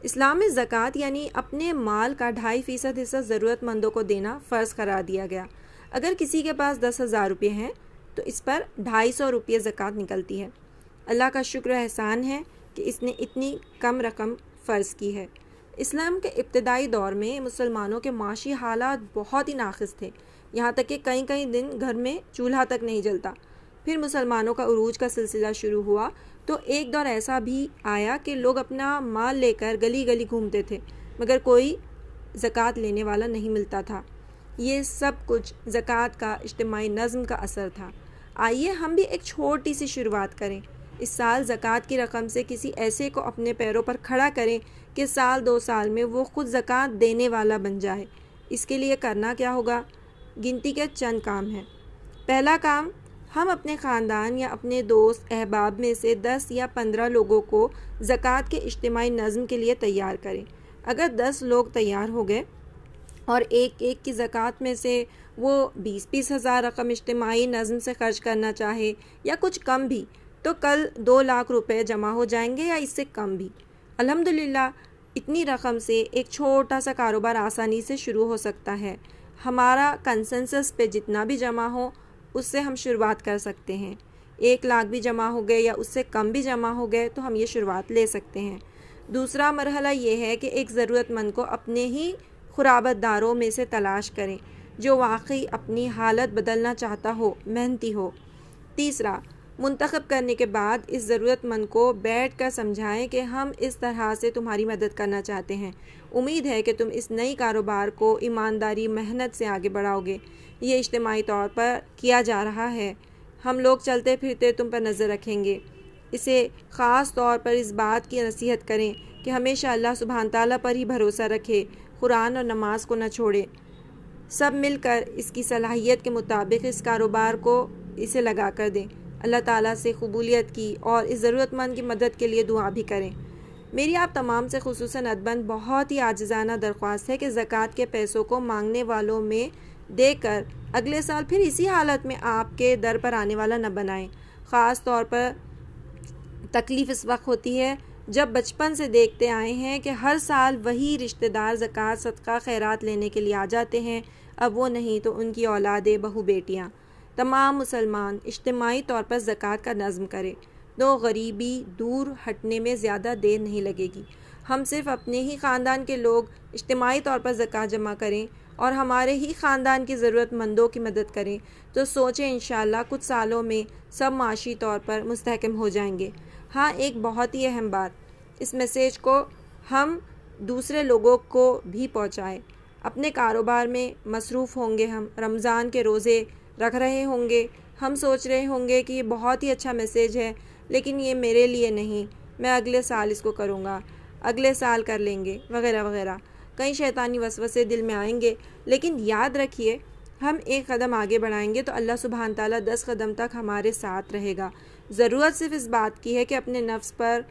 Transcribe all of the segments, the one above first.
اسلام میں زکوٰۃ یعنی اپنے مال کا 2.5% حصہ ضرورت مندوں کو دینا فرض قرار دیا گیا۔ اگر کسی کے پاس 10,000 روپے ہیں تو اس پر 250 روپے زکوٰۃ نکلتی ہے۔ اللہ کا شکر و احسان ہے کہ اس نے اتنی کم رقم فرض کی ہے۔ اسلام کے ابتدائی دور میں مسلمانوں کے معاشی حالات بہت ہی ناقص تھے، یہاں تک کہ کئی دن گھر میں چولہا تک نہیں جلتا۔ پھر مسلمانوں کا عروج کا سلسلہ شروع ہوا تو ایک دور ایسا بھی آیا کہ لوگ اپنا مال لے کر گلی گلی گھومتے تھے، مگر کوئی زکوٰۃ لینے والا نہیں ملتا تھا۔ یہ سب کچھ زکوٰۃ کا اجتماعی نظم کا اثر تھا۔ آئیے ہم بھی ایک چھوٹی سی شروعات کریں۔ اس سال زکوٰۃ کی رقم سے کسی ایسے کو اپنے پیروں پر کھڑا کریں کہ سال 2 سال میں وہ خود زکوٰۃ دینے والا بن جائے۔ اس کے لیے کرنا کیا ہوگا؟ گنتی کے چند کام ہیں۔ پہلا کام، ہم اپنے خاندان یا اپنے دوست احباب میں سے 10 یا 15 لوگوں کو زکوٰۃ کے اجتماعی نظم کے لیے تیار کریں۔ اگر 10 لوگ تیار ہو گئے اور ایک کی زکوٰۃ میں سے وہ 20 ہزار رقم اجتماعی نظم سے خرچ کرنا چاہے یا کچھ کم بھی، تو کل 2 لاکھ روپے جمع ہو جائیں گے یا اس سے کم بھی۔ الحمدللہ اتنی رقم سے ایک چھوٹا سا کاروبار آسانی سے شروع ہو سکتا ہے۔ ہمارا کنسنسس پہ جتنا بھی جمع ہو اس سے ہم شروعات کر سکتے ہیں۔ 1 لاکھ بھی جمع ہو گئے یا اس سے کم بھی جمع ہو گئے تو ہم یہ شروعات لے سکتے ہیں۔ دوسرا مرحلہ یہ ہے کہ ایک ضرورت مند کو اپنے ہی قرابت داروں میں سے تلاش کریں جو واقعی اپنی حالت بدلنا چاہتا ہو، محنتی ہو۔ تیسرا، منتخب کرنے کے بعد اس ضرورت مند کو بیٹھ کر سمجھائیں کہ ہم اس طرح سے تمہاری مدد کرنا چاہتے ہیں۔ امید ہے کہ تم اس نئی کاروبار کو ایمانداری محنت سے آگے بڑھاؤ گے۔ یہ اجتماعی طور پر کیا جا رہا ہے۔ ہم لوگ چلتے پھرتے تم پر نظر رکھیں گے۔ اسے خاص طور پر اس بات کی نصیحت کریں کہ ہمیشہ اللہ سبحانہ تعالیٰ پر ہی بھروسہ رکھے، قرآن اور نماز کو نہ چھوڑے۔ سب مل کر اس کی صلاحیت کے مطابق اس کاروبار کو اسے لگا کر دیں۔ اللہ تعالیٰ سے قبولیت کی اور اس ضرورت مند کی مدد کے لیے دعا بھی کریں۔ میری آپ تمام سے خصوصاً ادبند بہت ہی عاجزانہ درخواست ہے کہ زکوٰۃ کے پیسوں کو مانگنے والوں میں دے کر اگلے سال پھر اسی حالت میں آپ کے در پر آنے والا نہ بنائیں۔ خاص طور پر تکلیف اس وقت ہوتی ہے جب بچپن سے دیکھتے آئے ہیں کہ ہر سال وہی رشتہ دار زکوٰۃ صدقہ خیرات لینے کے لیے آ جاتے ہیں، اب وہ نہیں تو ان کی اولادیں، بہو بیٹیاں۔ تمام مسلمان اجتماعی طور پر زکوٰۃ کا نظم کریں تو غریبی دور ہٹنے میں زیادہ دیر نہیں لگے گی۔ ہم صرف اپنے ہی خاندان کے لوگ اجتماعی طور پر زکوٰۃ جمع کریں اور ہمارے ہی خاندان کی ضرورت مندوں کی مدد کریں تو سوچیں انشاءاللہ کچھ سالوں میں سب معاشی طور پر مستحکم ہو جائیں گے۔ ہاں، ایک بہت ہی اہم بات، اس میسیج کو ہم دوسرے لوگوں کو بھی پہنچائیں۔ اپنے کاروبار میں مصروف ہوں گے، ہم رمضان کے روزے رکھ رہے ہوں گے، ہم سوچ رہے ہوں گے کہ یہ بہت ہی اچھا میسیج ہے لیکن یہ میرے لیے نہیں، میں اگلے سال اس کو کروں گا، اگلے سال کر لیں گے، وغیرہ وغیرہ۔ کئی شیطانی وسوسے دل میں آئیں گے، لیکن یاد رکھیے ہم 1 قدم آگے بڑھائیں گے تو اللہ سبحانہ تعالیٰ 10 قدم تک ہمارے ساتھ رہے گا۔ ضرورت صرف اس بات کی ہے کہ اپنے نفس پر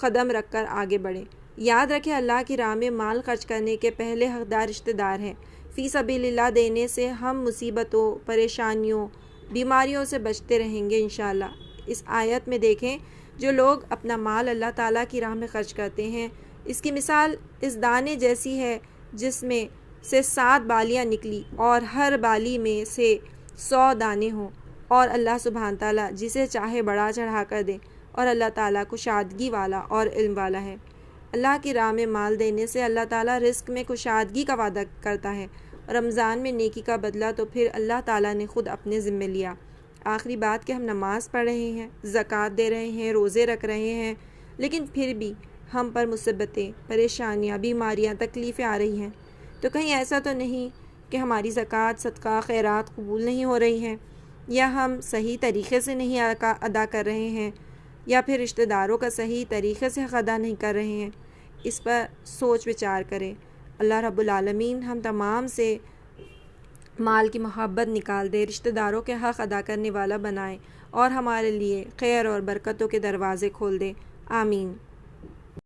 قدم رکھ کر آگے بڑھیں۔ یاد رکھیں اللہ کی راہ میں مال خرچ کرنے کے پہلے حقدار رشتہ دار ہیں۔ فی سبیل اللہ دینے سے ہم مصیبتوں، پریشانیوں، بیماریوں سے بچتے رہیں گے انشاءاللہ۔ اس آیت میں دیکھیں جو لوگ اپنا مال اللہ تعالیٰ کی راہ میں خرچ کرتے ہیں، اس کی مثال اس دانے جیسی ہے جس میں سے 7 بالیاں نکلی اور ہر بالی میں سے 100 دانے ہوں، اور اللہ سبحانہ تعالیٰ جسے چاہے بڑھا چڑھا کر دے، اور اللہ تعالیٰ کشادگی والا اور علم والا ہے۔ اللہ کی راہ میں مال دینے سے اللہ تعالیٰ رزق میں کشادگی کا وعدہ کرتا ہے۔ رمضان میں نیکی کا بدلہ تو پھر اللہ تعالیٰ نے خود اپنے ذمے لیا۔ آخری بات کہ ہم نماز پڑھ رہے ہیں، زکوٰۃ دے رہے ہیں، روزے رکھ رہے ہیں، لیکن پھر بھی ہم پر مصیبتیں، پریشانیاں، بیماریاں، تکلیفیں آ رہی ہیں، تو کہیں ایسا تو نہیں کہ ہماری زکوٰۃ، صدقہ، خیرات قبول نہیں ہو رہی ہیں، یا ہم صحیح طریقے سے نہیں ادا کر رہے ہیں، یا پھر رشتہ داروں کا صحیح طریقے سے حق ادا نہیں کر رہے ہیں؟ اس پر سوچ وچار کریں۔ اللہ رب العالمین ہم تمام سے مال کی محبت نکال دے، رشتہ داروں کے حق ادا کرنے والا بنائے اور ہمارے لیے خیر اور برکتوں کے دروازے کھول دے۔ آمین۔